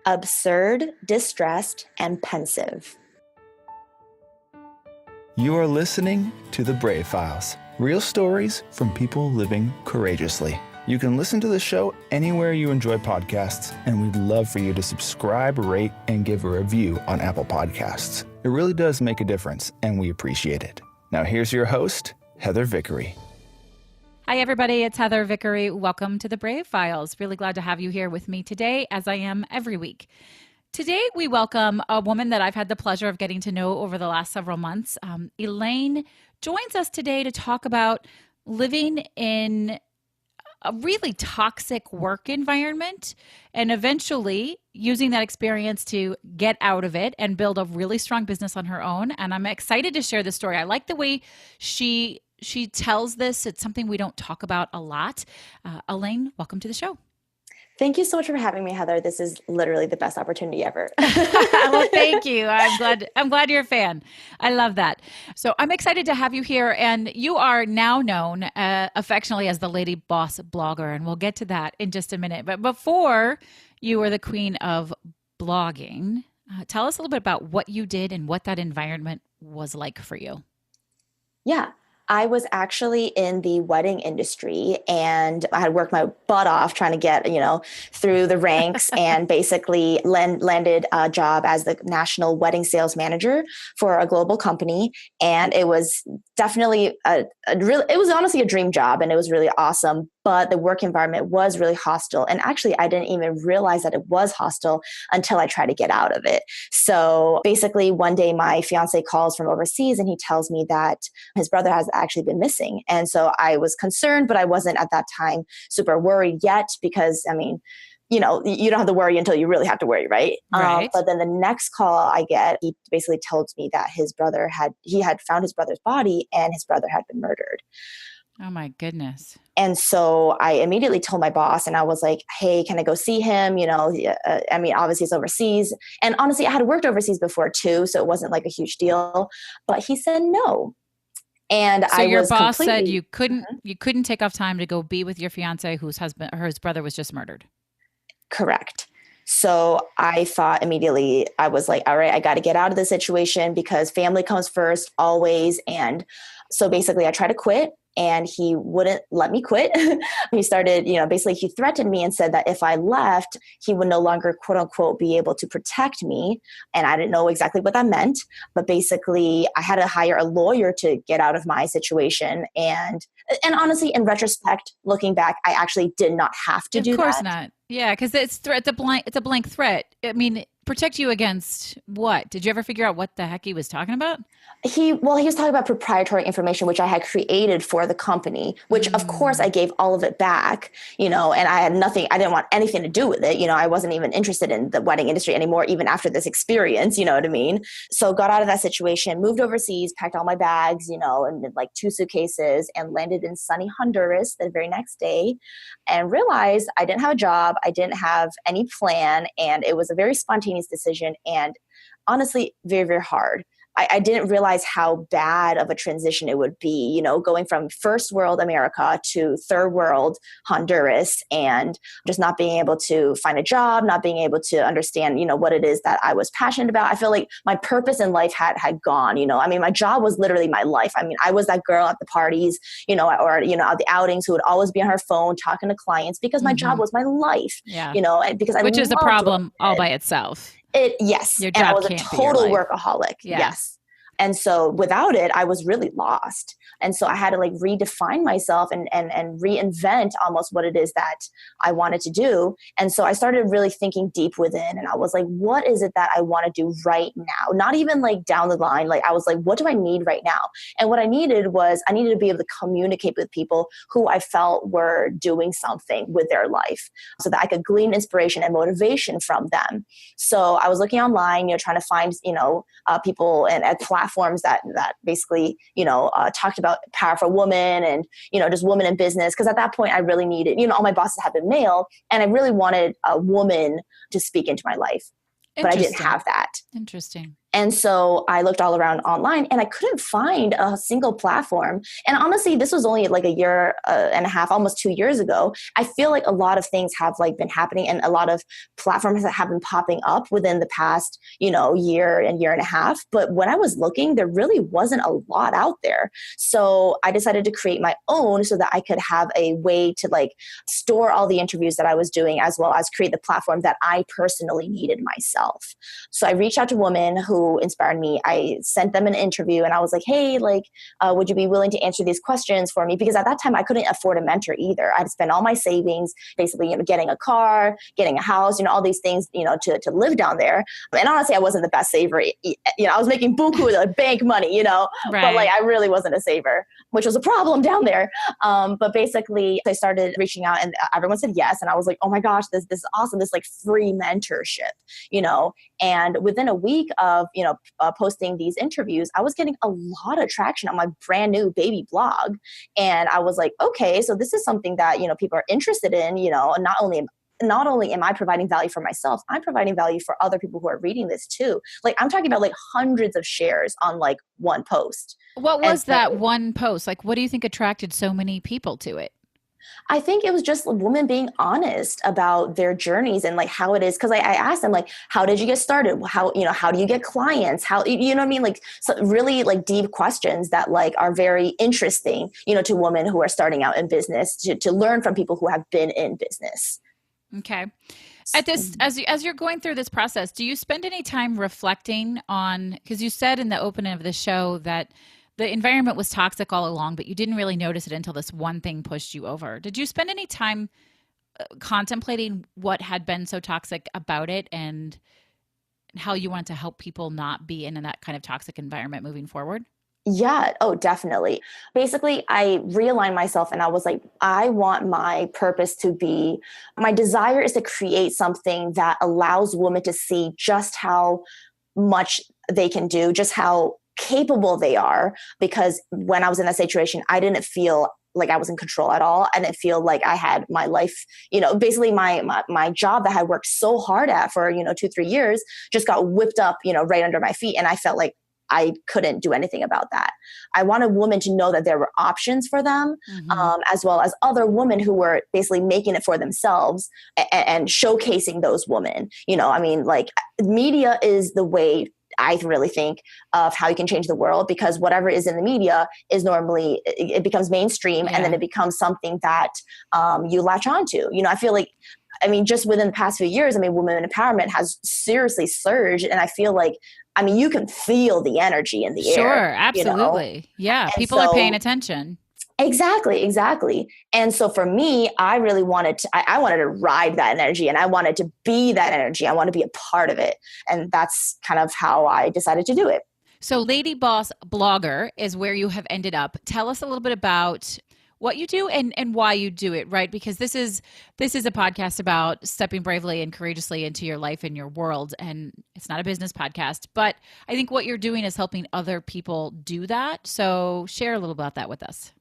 absurd, distressed, and pensive. You are listening to The Brave Files, real stories from people living courageously. You can listen to the show anywhere you enjoy podcasts, and we'd love for you to subscribe, rate, and give a review on Apple Podcasts. It really does make a difference, and we appreciate it. Now here's your host, Heather Vickery. Hi, everybody. It's Heather Vickery. Welcome to The Brave Files. Really glad to have you here with me today, as I am every week. Today, we welcome a woman that I've had the pleasure of getting to know over the last several months. Elaine joins us today to talk about living in a really toxic work environment and eventually using that experience to get out of it and build a really strong business on her own. And I'm excited to share this story. I like the way she tells this. It's something we don't talk about a lot. Elaine, welcome to the show. Thank you so much for having me, Heather. This is literally the best opportunity ever. Well, thank you. I'm glad you're a fan. I love that. So I'm excited to have you here. And you are now known affectionately as the LadyBossBlogger. And we'll get to that in just a minute. But before you were the queen of blogging, tell us a little bit about what you did and what that environment was like for you. Yeah. I was actually in the wedding industry and I had worked my butt off trying to get, through the ranks and basically landed a job as the national wedding sales manager for a global company. And it was definitely it was honestly a dream job and it was really awesome. But the work environment was really hostile. And actually, I didn't even realize that it was hostile until I tried to get out of it. So basically, one day my fiance calls from overseas and he tells me that his brother has actually been missing. And so I was concerned, but I wasn't at that time super worried yet because, you don't have to worry until you really have to worry, right? Right. But then the next call I get, he basically told me that he had found his brother's body and his brother had been murdered. Oh my goodness. And so I immediately told my boss and I was like, hey, can I go see him? Obviously it's overseas. And honestly, I had worked overseas before too. So it wasn't like a huge deal, but he said no. And so your boss said you couldn't take off time to go be with your fiance whose brother was just murdered. Correct. So I thought immediately, I was like, all right, I got to get out of this situation because family comes first always. And so basically I tried to quit. And he wouldn't let me quit. He started, basically he threatened me and said that if I left, he would no longer, quote unquote, be able to protect me. And I didn't know exactly what that meant. But basically I had to hire a lawyer to get out of my situation. And honestly, in retrospect, looking back, I actually did not have to do that. Of course not. Yeah, because it's a blank threat. Protect you against what? Did you ever figure out what the heck he was talking about? He was talking about proprietary information, which I had created for the company, which of course I gave all of it back, and I had nothing, I didn't want anything to do with it. I wasn't even interested in the wedding industry anymore, even after this experience, you know what I mean? So got out of that situation, moved overseas, packed all my bags, and like 2 suitcases and landed in sunny Honduras the very next day and realized I didn't have a job. I didn't have any plan. And it was a very spontaneous decision and honestly, very, very hard. I didn't realize how bad of a transition it would be, going from first world America to third world Honduras and just not being able to find a job, not being able to understand, what it is that I was passionate about. I feel like my purpose in life had gone, my job was literally my life. I was that girl at the parties, or at the outings who would always be on her phone talking to clients because my job was my life, yeah. And because which is a problem all by itself. Yes. Your job and I was a can't total be your life. workaholic. Yeah. Yes. And so without it, I was really lost. And so I had to redefine myself and reinvent almost what it is that I wanted to do. And so I started really thinking deep within and I was like, what is it that I want to do right now? Not even down the line. I was like, what do I need right now? And what I needed to be able to communicate with people who I felt were doing something with their life so that I could glean inspiration and motivation from them. So I was looking online, trying to find, people and at platforms that basically, talked about powerful women and, just women in business. Because at that point I really needed, all my bosses have been male and I really wanted a woman to speak into my life, but I didn't have that. Interesting. And so I looked all around online and I couldn't find a single platform. And honestly, this was only like a year and a half, almost 2 years ago. I feel like a lot of things have like been happening and a lot of platforms that have been popping up within the past, year and a half. But when I was looking, there really wasn't a lot out there. So I decided to create my own so that I could have a way to like store all the interviews that I was doing, as well as create the platform that I personally needed myself. So I reached out to women who inspired me. I sent them an interview and I was like, hey, like, would you be willing to answer these questions for me? Because at that time I couldn't afford a mentor either. I'd spent all my savings, basically, getting a car, getting a house, all these things, to live down there. And honestly, I wasn't the best saver. I was making buku, like bank money, Right. But like, I really wasn't a saver, which was a problem down there. But basically I started reaching out and everyone said yes. And I was like, oh my gosh, this is awesome. This like free mentorship, and within a week of, posting these interviews, I was getting a lot of traction on my brand new baby blog. And I was like, okay, so this is something that, people are interested in, and not only am I providing value for myself, I'm providing value for other people who are reading this too. Like I'm talking about like hundreds of shares on like one post. What was that one post? Like, what do you think attracted so many people to it? I think it was just women being honest about their journeys and like how it is. Cause I asked them like, how did you get started? How do you get clients? How, you know what I mean? Like so really like deep questions that like are very interesting, to women who are starting out in business to learn from people who have been in business. Okay. At this, as you're going through this process, do you spend any time reflecting on, because you said in the opening of the show that the environment was toxic all along, but you didn't really notice it until this one thing pushed you over. Did you spend any time contemplating what had been so toxic about it and how you wanted to help people not be in that kind of toxic environment moving forward? Yeah. Oh, definitely. Basically, I realigned myself and I was like, I want my purpose to be, my desire is to create something that allows women to see just how much they can do, just how capable they are. Because when I was in that situation, I didn't feel like I was in control at all. I didn't feel like I had my life, basically my job that I worked so hard at for, 2-3 years just got whipped up, right under my feet. And I felt like I couldn't do anything about that. I wanted women to know that there were options for them, as well as other women who were basically making it for themselves and showcasing those women. Like media is the way I really think of how you can change the world, because whatever is in the media is normally, it becomes mainstream and then it becomes something that you latch onto. I feel like, just within the past few years, women empowerment has seriously surged. And I feel like, you can feel the energy in the air. Sure, absolutely. Yeah, and people are paying attention. Exactly. And so for me, I really wanted to, I wanted to ride that energy and I wanted to be that energy. I want to be a part of it. And that's kind of how I decided to do it. So Lady Boss Blogger is where you have ended up. Tell us a little bit about what you do and why you do it, right? Because this is a podcast about stepping bravely and courageously into your life and your world. And it's not a business podcast, but I think what you're doing is helping other people do that. So share a little about that with us.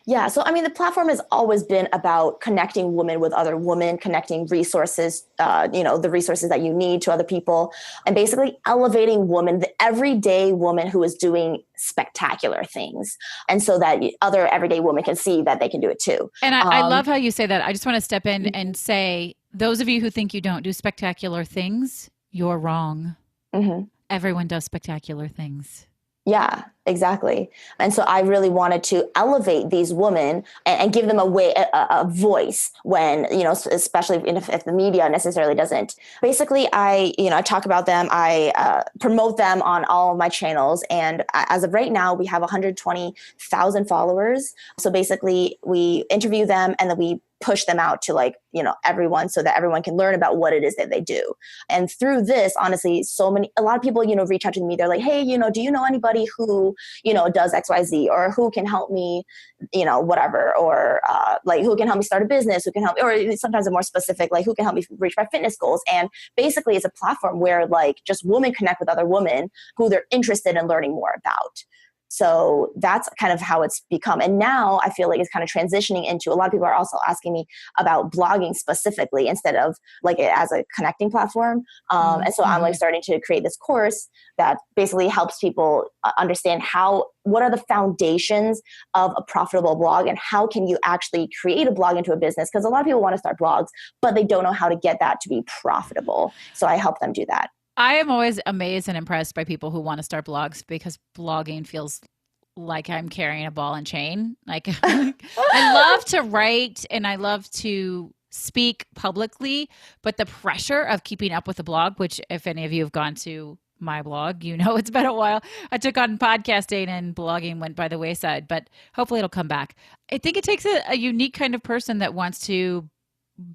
Yeah. So, the platform has always been about connecting women with other women, connecting resources, the resources that you need to other people, and basically elevating women, the everyday woman who is doing spectacular things. And so that other everyday women can see that they can do it too. And I love how you say that. I just want to step in and say, those of you who think you don't do spectacular things, you're wrong. Everyone does spectacular things. Yeah, exactly. And so I really wanted to elevate these women and give them a voice when, especially if the media necessarily doesn't. Basically, I talk about them. I promote them on all of my channels. And as of right now, we have 120,000 followers. So basically, we interview them and then we push them out to everyone so that everyone can learn about what it is that they do. And through this, honestly, a lot of people, reach out to me. They're like, hey, do you know anybody who, does XYZ, or who can help me, whatever, or who can help me start a business, who can help me, or sometimes a more specific, like who can help me reach my fitness goals. And basically it's a platform where just women connect with other women who they're interested in learning more about. So that's kind of how it's become. And now I feel like it's kind of transitioning into, a lot of people are also asking me about blogging specifically instead of like it as a connecting platform. And so I'm like starting to create this course that basically helps people understand what are the foundations of a profitable blog and how can you actually create a blog into a business? Because a lot of people want to start blogs, but they don't know how to get that to be profitable. So I help them do that. I am always amazed and impressed by people who want to start blogs because blogging feels like I'm carrying a ball and chain. Like I love to write and I love to speak publicly, but the pressure of keeping up with a blog, which if any of you have gone to my blog, you know, it's been a while. I took on podcasting and blogging went by the wayside, but hopefully it'll come back. I think it takes a unique kind of person that wants to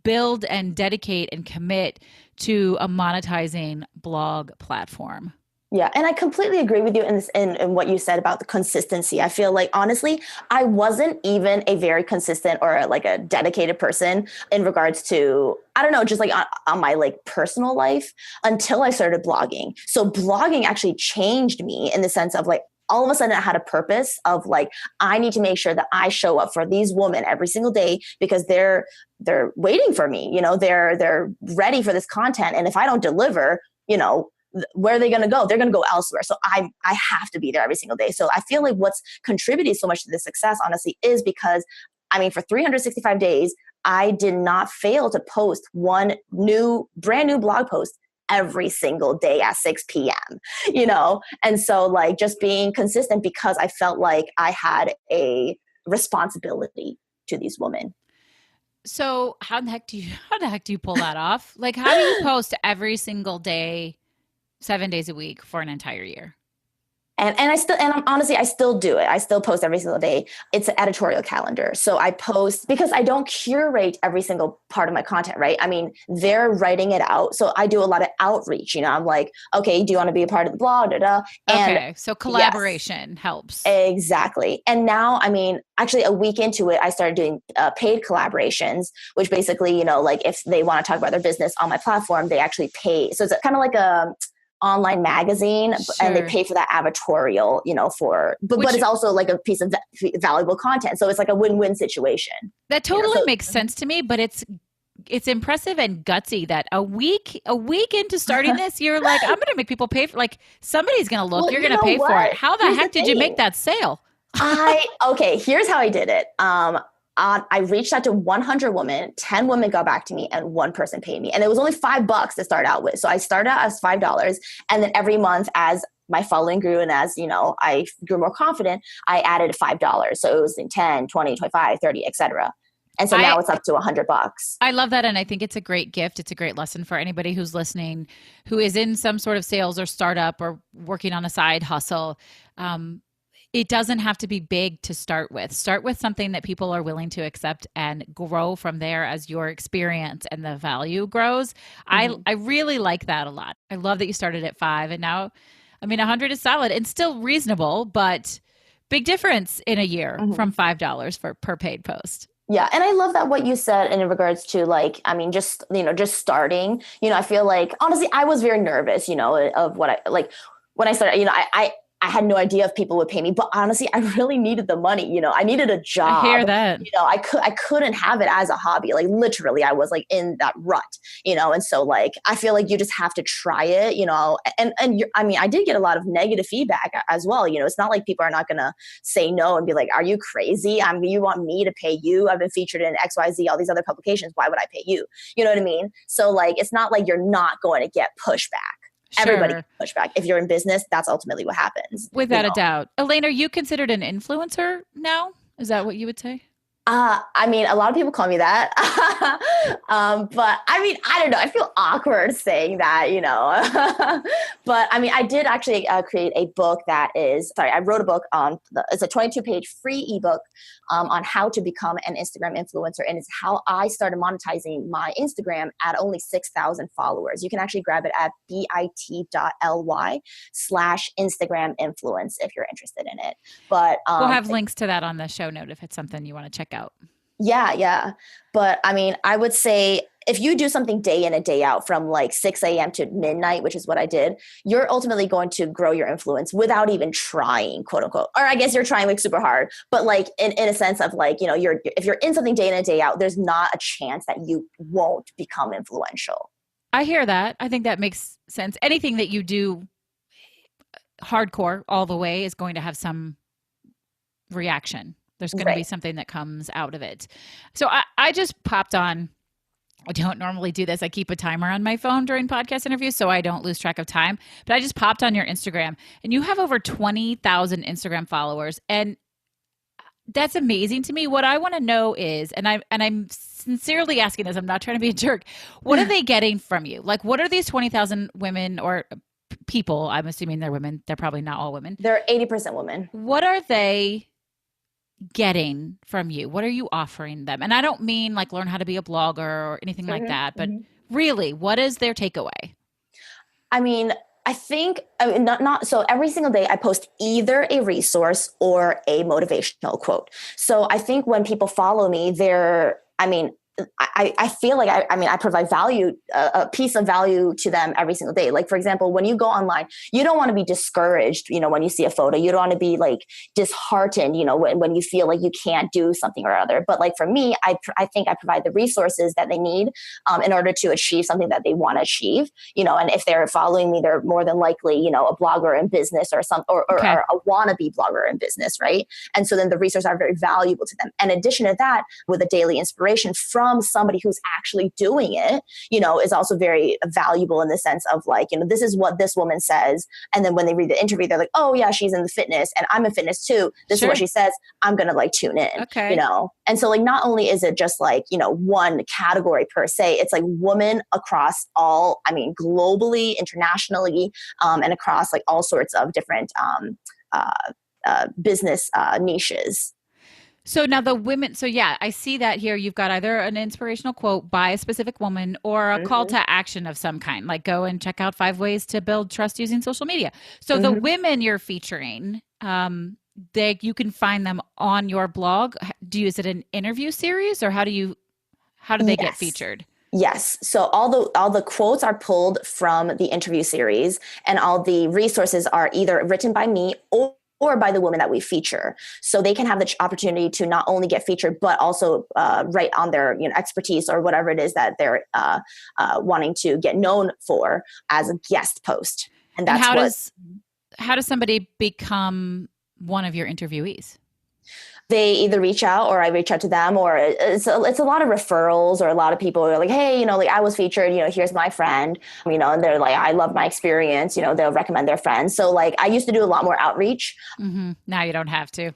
build and dedicate and commit to a monetizing blog platform. Yeah. And I completely agree with you in what you said about the consistency. I feel like, honestly, I wasn't even a very consistent or like a dedicated person in regards to, I don't know, just like on my like personal life until I started blogging. So blogging actually changed me in the sense of like, all of a sudden I had a purpose of like, I need to make sure that I show up for these women every single day because they're waiting for me, you know, they're ready for this content. And if I don't deliver, you know, where are they going to go? They're going to go elsewhere. So I have to be there every single day. So I feel like what's contributed so much to this success, honestly, is because, I mean, for 365 days, I did not fail to post one brand new blog post every single day at 6 p.m., you know? And so like just being consistent because I felt like I had a responsibility to these women. So how the heck do you pull that off? Like, how do you post every single day, 7 days a week for an entire year? And honestly, I still do it. I still post every single day. It's an editorial calendar. So I post because I don't curate every single part of my content, right? I mean, they're writing it out. So I do a lot of outreach. You know, I'm like, okay, do you want to be a part of the blog? Da, da. And okay. So collaboration helps. Exactly. And now, I mean, actually a week into it, I started doing paid collaborations, which basically, you know, like if they want to talk about their business on my platform, they actually pay. So it's kind of like a online magazine, sure. And they pay for that advertorial, you know, but it's also like a piece of valuable content. So it's like a win-win situation. That totally makes sense to me, but it's impressive and gutsy that a week into starting this, you're like, I'm going to make people pay for, like, somebody's going to look, you're going to pay for it. How the heck did you make that sale? Okay, here's how I did it. I reached out to 100 women, 10 women got back to me, and one person paid me. And it was only $5 to start out with. So I started out as $5. And then every month as my following grew and as, you know, I grew more confident, I added $5. So it was in 10, 20, 25, 30, etc. And so now it's up to $100. I love that. And I think it's a great gift. It's a great lesson for anybody who's listening, who is in some sort of sales or startup or working on a side hustle. It doesn't have to be big to start with. Start with something that people are willing to accept and grow from there as your experience and the value grows. Mm-hmm. I really like that a lot. I love that you started at 5 and now, I mean, 100 is solid and still reasonable, but big difference in a year from $5 per paid post. Yeah. And I love that what you said in regards to like, I mean, just, you know, just starting, you know, I feel like, honestly, I was very nervous, you know, of what when I started, you know, I had no idea if people would pay me, but honestly, I really needed the money. You know, I needed a job. I hear that. You know, I couldn't have it as a hobby. Like literally, I was like in that rut, you know? And so like, I feel like you just have to try it, you know, and I mean, I did get a lot of negative feedback as well. You know, it's not like people are not going to say no and be like, are you crazy? I mean, you want me to pay you? I've been featured in XYZ, all these other publications. Why would I pay you? You know what I mean? So like, it's not like you're not going to get pushback. Sure. Everybody can push back. If you're in business, that's ultimately what happens. Without a doubt. Elaine, are you considered an influencer now? Is that what you would say? I mean, a lot of people call me that. But I mean, I don't know. I feel awkward saying that, you know. But I mean, I did actually create a book I wrote a book it's a 22-page free ebook on how to become an Instagram influencer. And it's how I started monetizing my Instagram at only 6,000 followers. You can actually grab it at bit.ly/Instagram influence if you're interested in it. But we'll have links to that on the show note if it's something you want to check out. Yeah. But I mean, I would say if you do something day in and day out from like 6 a.m. to midnight, which is what I did, you're ultimately going to grow your influence without even trying, quote unquote. Or I guess you're trying like super hard, but like in a sense of like, if you're in something day in and day out, there's not a chance that you won't become influential. I hear that. I think that makes sense. Anything that you do hardcore all the way is going to have some reaction. There's going to be something that comes out of it. So I just popped on. I don't normally do this. I keep a timer on my phone during podcast interviews so I don't lose track of time. But I just popped on your Instagram and you have over 20,000 Instagram followers. And that's amazing to me. What I want to know is, and I'm sincerely asking this, I'm not trying to be a jerk. What are they getting from you? Like, what are these 20,000 women or people? I'm assuming they're women. They're probably not all women. They're 80% women. What are they getting from you? What are you offering them? And I don't mean like learn how to be a blogger or anything like that, but really, what is their takeaway? I mean, I think not so every single day I post either a resource or a motivational quote. So I think when people follow me, I feel like I provide value, a piece of value to them every single day. Like, for example, when you go online, you don't want to be discouraged, when you see a photo, you don't want to be like disheartened, when you feel like you can't do something or other. But like for me, I think I provide the resources that they need in order to achieve something that they want to achieve, and if they're following me, they're more than likely, a blogger in business or a wannabe blogger in business. Right. And so then the resources are very valuable to them. And in addition to that, with a daily inspiration from somebody who's actually doing it, is also very valuable in the sense of like, this is what this woman says. And then when they read the interview, they're like, oh yeah, she's in the fitness and I'm in fitness too. This is what she says. I'm going to like tune in, And so like, not only is it just like, one category per se, it's like women across all, globally, internationally, and across like all sorts of different business niches. So now the women, I see that here. You've got either an inspirational quote by a specific woman or a call to action of some kind, like go and check out 5 ways to build trust using social media. So the women you're featuring, you can find them on your blog. Is it an interview series or how do they get featured? Yes. So all the quotes are pulled from the interview series and all the resources are either written by me or by the women that we feature. So they can have the opportunity to not only get featured, but also write on their expertise or whatever it is that they're wanting to get known for as a guest post. And that's how does somebody become one of your interviewees? They either reach out or I reach out to them, or it's a lot of referrals, or a lot of people are like, hey, like I was featured, here's my friend, and they're like, I love my experience, they'll recommend their friends. So like I used to do a lot more outreach. Now you don't have to.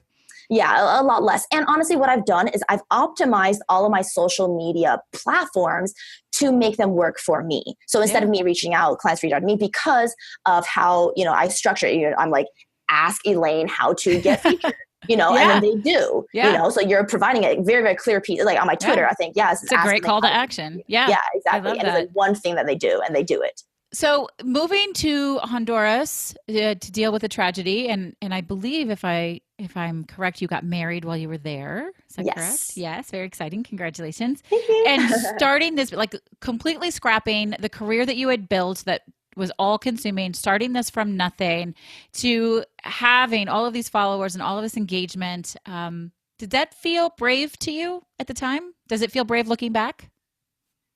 Yeah, a lot less. And honestly, what I've done is I've optimized all of my social media platforms to make them work for me. So instead of me reaching out, clients reach out to me because of how, I structure it. I'm like, ask Elaine how to get featured. And then they do, so you're providing a very, very clear piece, like on my Twitter, I think, it's a great call to action. Yeah, exactly. And it's like one thing that they do and they do it. So moving to Honduras to deal with a tragedy. And I believe if I'm correct, you got married while you were there. Is that correct? Yes. Very exciting. Congratulations. Thank you. And starting this, like completely scrapping the career that you had built that was all consuming, starting this from nothing to having all of these followers and all of this engagement. Did that feel brave to you at the time? Does it feel brave looking back?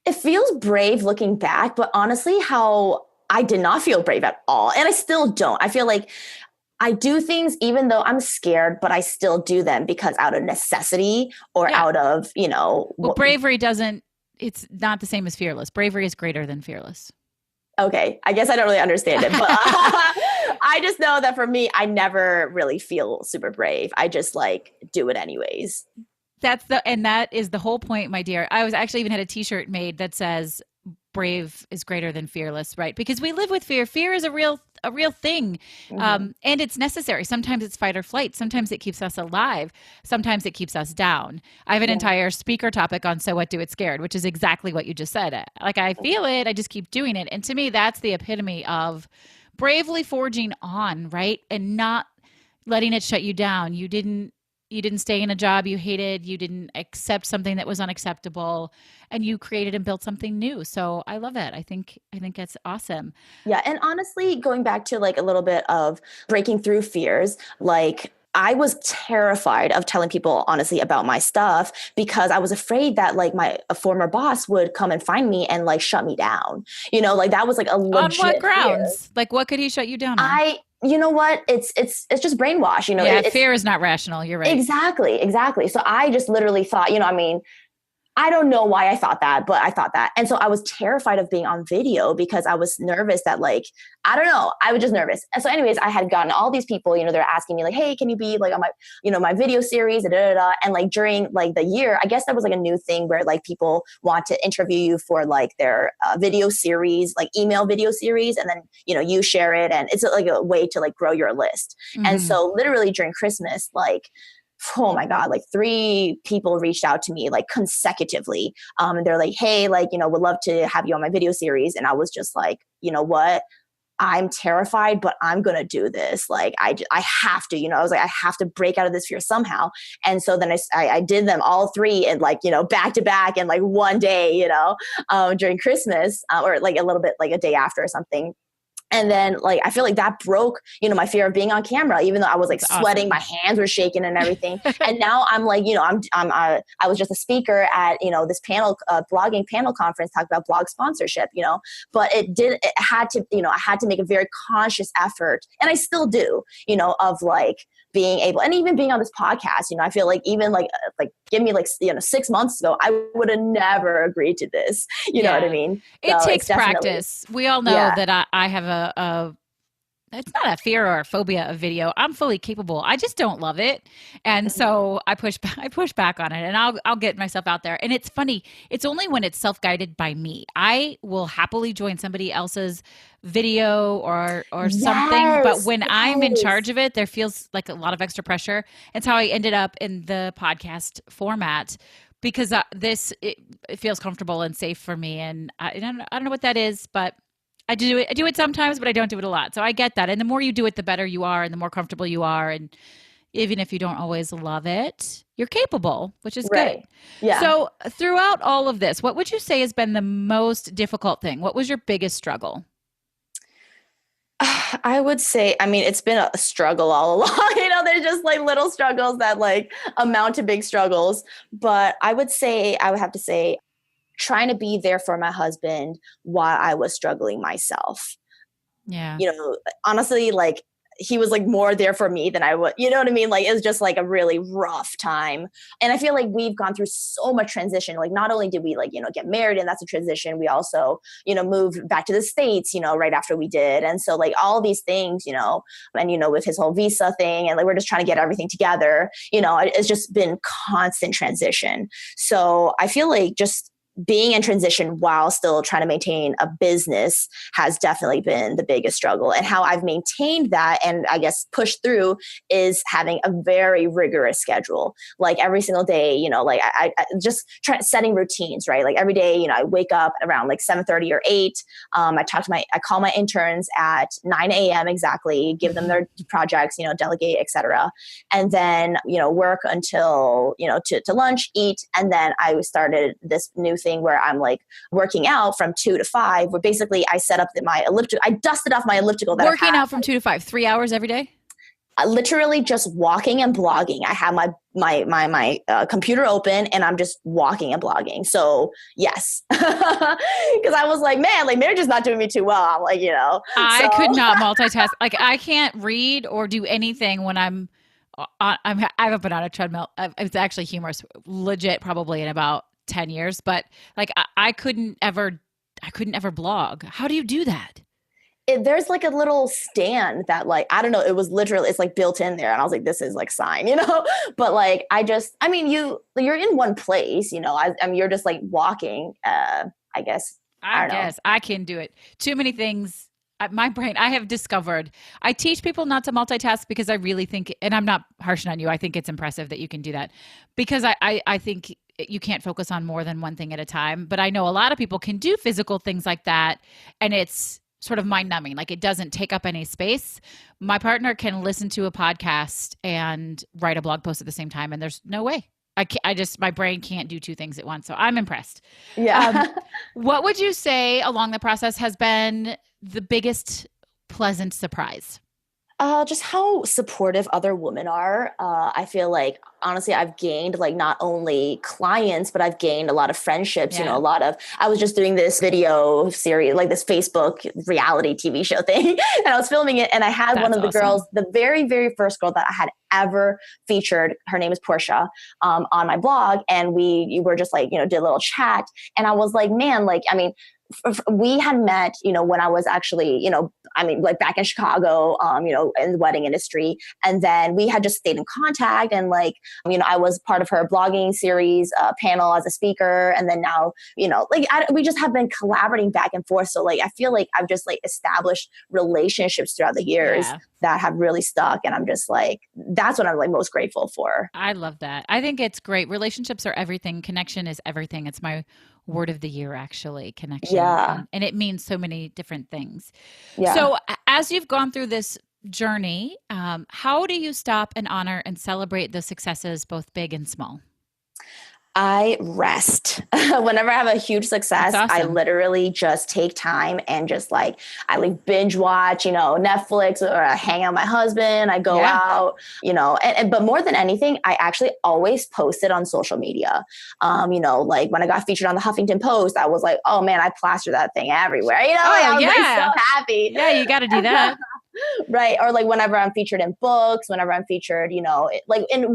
It feels brave looking back, but honestly, how I did not feel brave at all. And I still don't. I feel like I do things even though I'm scared, but I still do them because out of necessity or out of, Well, bravery it's not the same as fearless. Bravery is greater than fearless. Okay. I guess I don't really understand it, but I just know that for me, I never really feel super brave. I just like do it anyways. And that is the whole point, my dear. I was actually even had a t-shirt made that says brave is greater than fearless, right? Because we live with fear. Fear is a real thing. And it's necessary. Sometimes it's fight or flight. Sometimes it keeps us alive. Sometimes it keeps us down. I have an entire speaker topic on So What Do It Scared, which is exactly what you just said. Like I feel it. I just keep doing it. And to me, that's the epitome of bravely forging on, right? And not letting it shut you down. You didn't You didn't stay in a job you hated. You didn't accept something that was unacceptable, and you created and built something new. So I love it. I think that's awesome. Yeah. And honestly, going back to like a little bit of breaking through fears, like I was terrified of telling people honestly about my stuff because I was afraid that like a former boss would come and find me and like shut me down. Like that was like a legit On what grounds? fear. Like, what could he shut you down on? You know what? It's just brainwash. Yeah, fear is not rational. You're right. Exactly. So I just literally thought, I mean, I don't know why I thought that, but I thought that. And so I was terrified of being on video because I was nervous that like, I don't know, I was just nervous. And so anyways, I had gotten all these people, they're asking me like, hey, can you be like on my, my video series, And like during like the year, I guess that was like a new thing where like people want to interview you for like their video series, like email video series. And then, you share it. And it's like a way to like grow your list. Mm-hmm. And so literally during Christmas, like, oh my God, like 3 people reached out to me like consecutively. And they're like, hey, like, would love to have you on my video series. And I was just like, you know what? I'm terrified, but I'm going to do this. Like, I have to, I was like, I have to break out of this fear somehow. And so then I did them all 3 and like, back to back and like one day, during Christmas or like a little bit like a day after or something. And then like, I feel like that broke, my fear of being on camera, even though I was like That's sweating, awesome. my hands were shaking and everything. And now I'm like, I was just a speaker at, this panel, blogging panel conference, talking about blog sponsorship, but it had to, I had to make a very conscious effort, and I still do, of like being able, and even being on this podcast, I feel like even like give me like, 6 months ago, I would have never agreed to this. You know what I mean? It takes practice. We all know that I have it's not a fear or a phobia of video. I'm fully capable. I just don't love it. And so I push back on it, and I'll get myself out there. And it's funny. It's only when it's self-guided by me. I will happily join somebody else's video or something. But when I'm in charge of it, there feels like a lot of extra pressure. It's how I ended up in the podcast format, because it feels comfortable and safe for me. And I don't know what that is, but I do it sometimes, but I don't do it a lot. So I get that. And the more you do it, the better you are and the more comfortable you are. And even if you don't always love it, you're capable, which is good. Yeah. So throughout all of this, what would you say has been the most difficult thing? What was your biggest struggle? I would say, I mean, it's been a struggle all along. There's just like little struggles that like amount to big struggles. But I would have to say, trying to be there for my husband while I was struggling myself. Yeah. Honestly, like he was like more there for me than I would, you know what I mean? Like it was just like a really rough time. And I feel like we've gone through so much transition. Like not only did we like, get married, and that's a transition, we also, moved back to the States, right after we did. And so like all these things, and, with his whole visa thing, and like, we're just trying to get everything together, it's just been constant transition. So I feel like just being in transition while still trying to maintain a business has definitely been the biggest struggle. And how I've maintained that and I guess pushed through is having a very rigorous schedule. Like every single day, like I just setting routines, right? Like every day, I wake up around like 7:30 or 8. I call my interns at 9 a.m. exactly, give them their projects, delegate, etc. And then, work until, to lunch, eat. And then I started this new thing where I'm like working out from 2 to 5, where basically I set up my elliptical. I dusted off my elliptical. Working out from 2 to 5, 3 hours every day? Literally just walking and blogging. I have my computer open and I'm just walking and blogging. So yes, because I was like, man, like marriage is not doing me too well. I'm like, I could not multitask. Like I can't read or do anything when I haven't been on a treadmill. It's actually humorous, legit, probably in about 10 years, but like I couldn't ever blog. How do you do that? There's like a little stand that like, I don't know, it was literally, it's like built in there. And I was like, this is like sign, but like, you're in one place, you're just like walking, I guess. I guess I can do it. Too many things. My brain, I have discovered, I teach people not to multitask because I really think, and I'm not harshing on you, I think it's impressive that you can do that, because I think you can't focus on more than one thing at a time. But I know a lot of people can do physical things like that, and it's sort of mind numbing. Like it doesn't take up any space. My partner can listen to a podcast and write a blog post at the same time. And there's no way. My brain can't do two things at once. So I'm impressed. Yeah. What would you say along the process has been the biggest pleasant surprise? Just how supportive other women are. I feel like, honestly, I've gained like not only clients, but I've gained a lot of friendships, Yeah. I was just doing this video series, like this Facebook reality TV show thing, and I was filming it. And I had one of the girls, the very, very first girl that I had ever featured, her name is Portia, on my blog. And we were just like, did a little chat. And I was like, man, we had met, when I was actually, like back in Chicago, in the wedding industry. And then we had just stayed in contact. And I was part of her blogging series panel as a speaker. And then now, we just have been collaborating back and forth. So I feel like I've just established relationships throughout the years that have really stuck. And I'm just that's what I'm most grateful for. I love that. I think it's great. Relationships are everything. Connection is everything. It's my word of the year, actually, connection. Yeah. And it means so many different things. Yeah. So as you've gone through this journey, how do you stop and honor and celebrate the successes, both big and small? I rest. Whenever I have a huge success, That's awesome. I literally just take time and just I binge watch, Netflix, or I hang out with my husband. I go out, but more than anything, I actually always post it on social media. When I got featured on the Huffington Post, I was like, oh man, I plastered that thing everywhere. I was so happy. Yeah, you got to do that. Right. Or whenever I'm featured in books, whenever I'm featured, in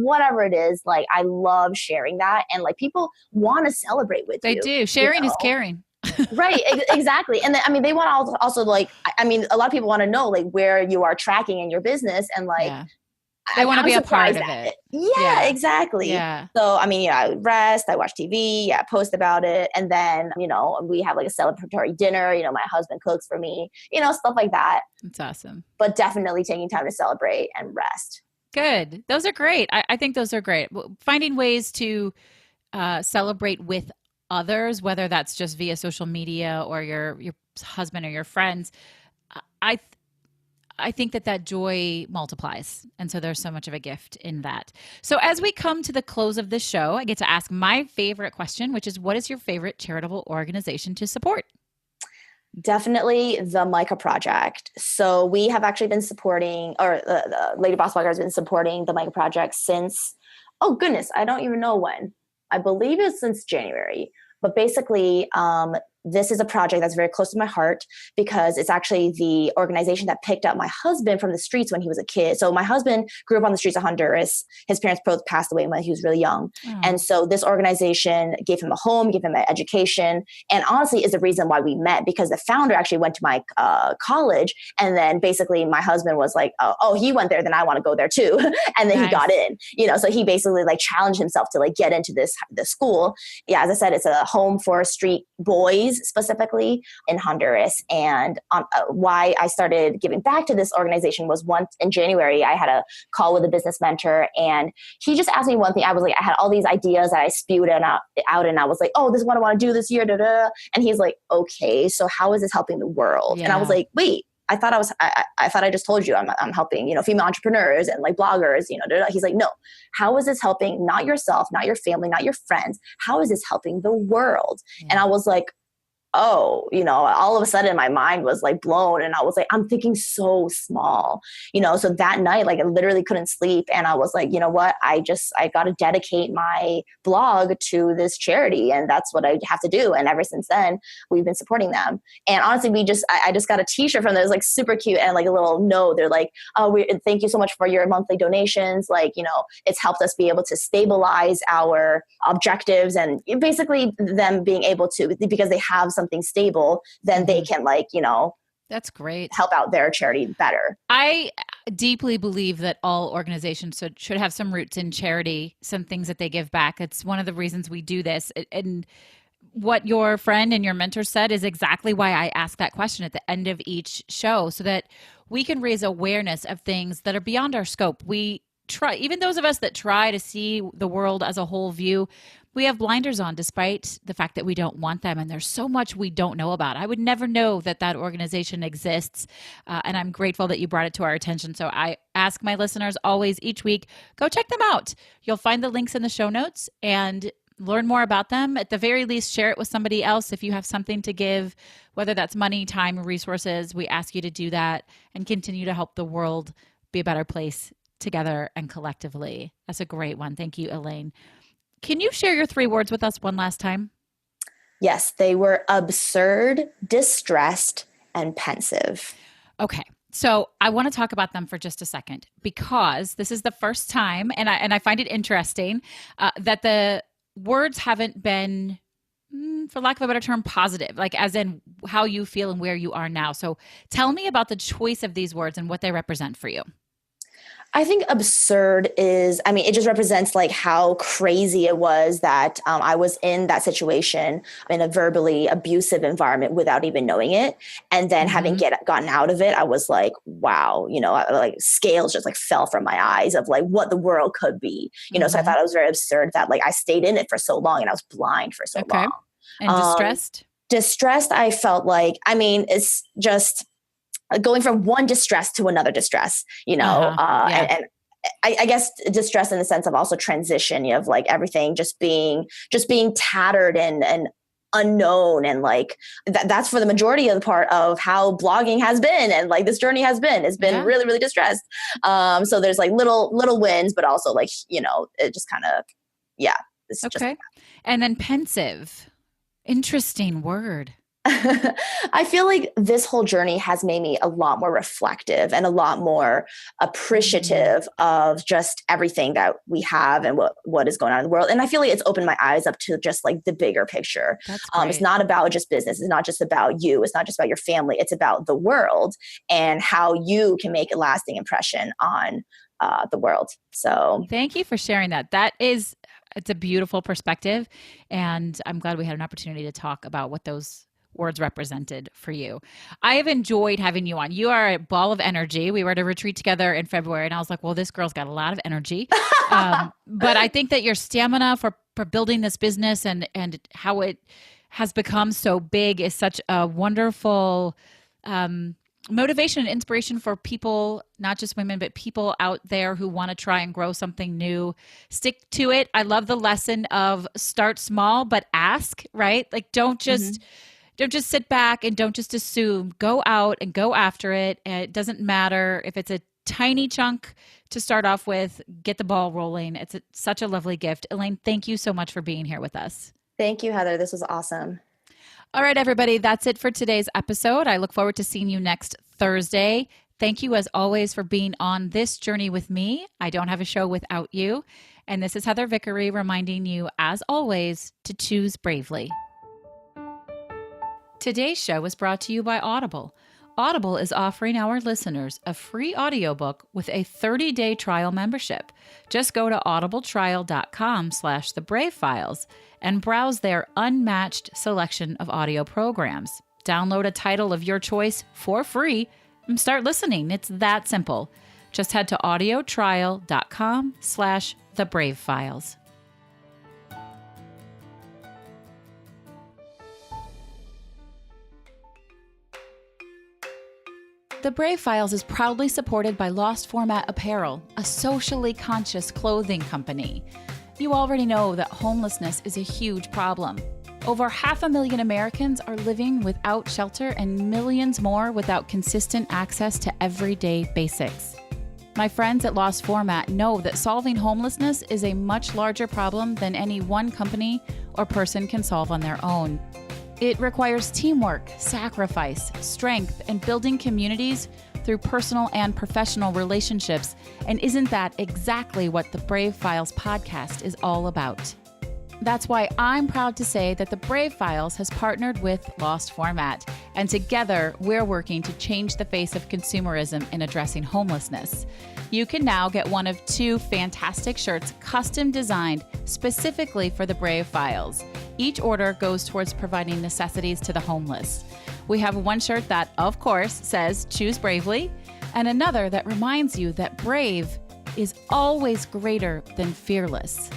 whatever it is, I love sharing that. And people want to celebrate with you. They do. Sharing is caring. Right. Exactly. And then, they want to also a lot of people want to know where you are tracking in your business and they want to be a part of it. Yeah, exactly. Yeah. So, I rest, I watch TV, post about it. And then, we have a celebratory dinner, my husband cooks for me, stuff like that. That's awesome. But definitely taking time to celebrate and rest. Good. Those are great. I think those are great. Finding ways to celebrate with others, whether that's just via social media or your husband or your friends. I think that joy multiplies. And so there's so much of a gift in that. So as we come to the close of this show, I get to ask my favorite question, which is, what is your favorite charitable organization to support? Definitely the Micah Project. So we have actually been supporting, or the Lady Boss Blogger has been supporting the Micah Project since, oh goodness, I don't even know when. I believe it's since January. But basically, this is a project that's very close to my heart because it's actually the organization that picked up my husband from the streets when he was a kid. So my husband grew up on the streets of Honduras. His parents both passed away when he was really young. Oh. And so this organization gave him a home, gave him an education, and honestly is the reason why we met, because the founder actually went to my college. And then basically my husband was like, oh, he went there, then I want to go there too. And then he got in, so he basically challenged himself to get into this school. Yeah, as I said, it's a home for street boys specifically in Honduras. And why I started giving back to this organization was once in January, I had a call with a business mentor, and he just asked me one thing. I was I had all these ideas that I spewed out, and I was like, oh, this is what I want to do this year. Da, da. And he's like, okay, so how is this helping the world? Yeah. And I was like, wait, I thought I just told you I'm helping, female entrepreneurs and bloggers, da, da. He's like, no, how is this helping not yourself, not your family, not your friends? How is this helping the world? Yeah. And I was like, oh, all of a sudden my mind was blown, and I was like, I'm thinking so small, so that night, I literally couldn't sleep. And I was like, you know what, I got to dedicate my blog to this charity, and that's what I have to do. And ever since then, we've been supporting them. And honestly, I just got a t-shirt from them. It was super cute, and a little note. They're like, oh, thank you so much for your monthly donations. It's helped us be able to stabilize our objectives, and basically them being able to, because they have something stable, then they can that's great, help out their charity better. I deeply believe that all organizations should have some roots in charity, some things that they give back. It's one of the reasons we do this. And what your friend and your mentor said is exactly why I ask that question at the end of each show, so that we can raise awareness of things that are beyond our scope. We try, even those of us that try to see the world as a whole view, We have blinders on despite the fact that we don't want them. And there's so much we don't know about. I would never know that that organization exists. And I'm grateful that you brought it to our attention. So I ask my listeners always each week, go check them out. You'll find the links in the show notes and learn more about them. At the very least, share it with somebody else. If you have something to give, whether that's money, time, resources, we ask you to do that and continue to help the world be a better place together and collectively. That's a great one. Thank you, Elaine. Can you share your 3 words with us one last time? Yes, they were absurd, distressed, and pensive. Okay. So I want to talk about them for just a second because this is the first time, and I find it interesting that the words haven't been, for lack of a better term, positive, like as in how you feel and where you are now. So tell me about the choice of these words and what they represent for you. I think absurd is, it just represents like how crazy it was that I was in that situation in a verbally abusive environment without even knowing it. And then having gotten out of it, I was like, wow, like scales just like fell from my eyes of like what the world could be, so I thought it was very absurd that like I stayed in it for so long and I was blind for so long. And distressed? Distressed, I felt like, it's just going from one distress to another distress, and I guess distress in the sense of also transition, of like everything just being tattered and unknown. And like, that's for the majority of the part of how blogging has been. And like this journey has been, it's been really, really distressed. So there's like little wins, but also like, it just kind of, It's okay. And then pensive, interesting word. I feel like this whole journey has made me a lot more reflective and a lot more appreciative of just everything that we have and what is going on in the world. And I feel like it's opened my eyes up to just like the bigger picture. It's not about just business. It's not just about you. It's not just about your family. It's about the world and how you can make a lasting impression on the world. So thank you for sharing that. It's a beautiful perspective. And I'm glad we had an opportunity to talk about what those words represented for you. I have enjoyed having you on. You are a ball of energy. We were at a retreat together in February and I was like, well, this girl's got a lot of energy. But I think that your stamina for building this business and how it has become so big is such a wonderful motivation and inspiration for people, not just women, but people out there who want to try and grow something new. Stick to it. I love the lesson of start small, but ask, right? Like don't just sit back and don't just assume. Go out and go after it. And it doesn't matter if it's a tiny chunk to start off with. Get the ball rolling. It's such a lovely gift. Elaine, thank you so much for being here with us. Thank you, Heather. This was awesome. All right, everybody. That's it for today's episode. I look forward to seeing you next Thursday. Thank you, as always, for being on this journey with me. I don't have a show without you. And this is Heather Vickery reminding you, as always, to choose bravely. Today's show was brought to you by Audible. Audible is offering our listeners a free audiobook with a 30-day trial membership. Just go to audibletrial.com/thebravefiles and browse their unmatched selection of audio programs. Download a title of your choice for free and start listening. It's that simple. Just head to audiotrial.com/thebravefiles. The Brave Files is proudly supported by Lost Format Apparel, a socially conscious clothing company. You already know that homelessness is a huge problem. Over 500,000 Americans are living without shelter and millions more without consistent access to everyday basics. My friends at Lost Format know that solving homelessness is a much larger problem than any one company or person can solve on their own. It requires teamwork, sacrifice, strength, and building communities through personal and professional relationships. And isn't that exactly what the Brave Files podcast is all about? That's why I'm proud to say that the Brave Files has partnered with Lost Format, and together we're working to change the face of consumerism in addressing homelessness. You can now get one of 2 fantastic shirts custom designed specifically for the Brave Files. Each order goes towards providing necessities to the homeless. We have one shirt that, of course, says choose bravely, and another that reminds you that brave is always greater than fearless.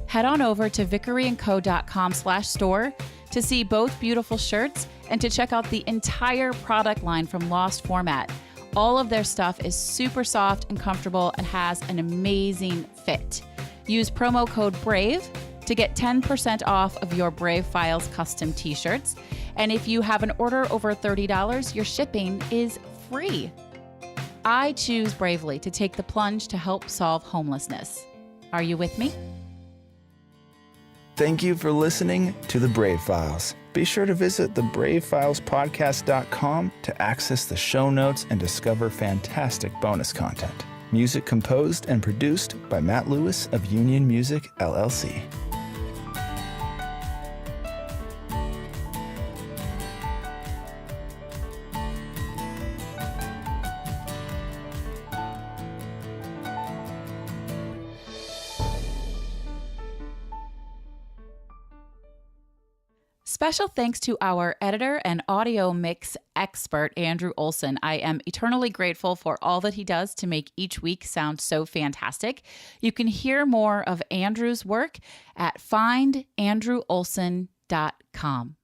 head on over to vickeryandco.com/store to see both beautiful shirts and to check out the entire product line from Lost Format. All of their stuff is super soft and comfortable and has an amazing fit. Use promo code BRAVE to get 10% off of your Brave Files custom t-shirts. And if you have an order over $30, your shipping is free. I choose bravely to take the plunge to help solve homelessness. Are you with me? Thank you for listening to The Brave Files. Be sure to visit thebravefilespodcast.com to access the show notes and discover fantastic bonus content. Music composed and produced by Matt Lewis of Union Music, LLC. Special thanks to our editor and audio mix expert, Andrew Olson. I am eternally grateful for all that he does to make each week sound so fantastic. You can hear more of Andrew's work at findandrewolson.com.